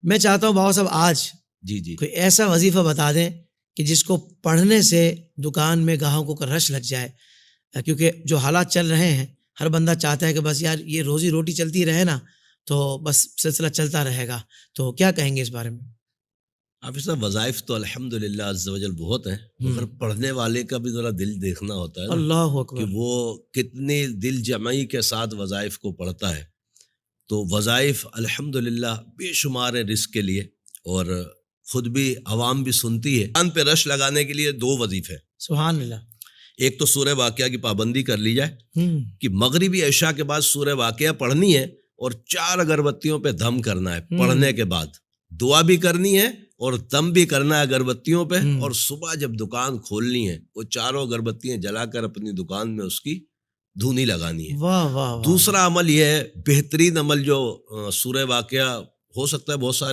میں چاہتا ہوں باو صاحب آج جی کوئی ایسا وظیفہ بتا دیں کہ جس کو پڑھنے سے دکان میں گاہکوں کا رش لگ جائے، کیونکہ جو حالات چل رہے ہیں ہر بندہ چاہتا ہے کہ بس یار یہ روزی روٹی چلتی رہے نا تو بس سلسلہ چلتا رہے گا. تو کیا کہیں گے اس بارے میں؟ حافظ صاحب وظائف تو الحمدللہ عز و جل بہت ہیں، مگر پڑھنے والے کا بھی ذرا دل دیکھنا ہوتا ہے نا اللہ کہ اکبر. وہ کتنی دل جمعی کے ساتھ وظائف کو پڑھتا ہے. تو وظائف الحمدللہ بے شمار ہے رزق کے لیے، اور خود بھی عوام بھی سنتی ہے. قرآن پہ رش لگانے کے لیے 2 وظیفے. سبحان اللہ. ایک تو سورہ واقعہ کی پابندی کر لی جائے کہ مغربی عشاء کے بعد سورہ واقعہ پڑھنی ہے اور 4 اگربتیوں پہ دم کرنا ہے. پڑھنے کے بعد دعا بھی کرنی ہے اور دم بھی کرنا ہے اگربتیوں پہ، اور صبح جب دکان کھولنی ہے وہ 4 اگربتیاں جلا کر اپنی دکان میں اس کی دھونی لگانی ہے. واہ واہ. دوسرا عمل یہ ہے، بہترین عمل جو سورہ واقعہ ہو سکتا ہے بہت سارے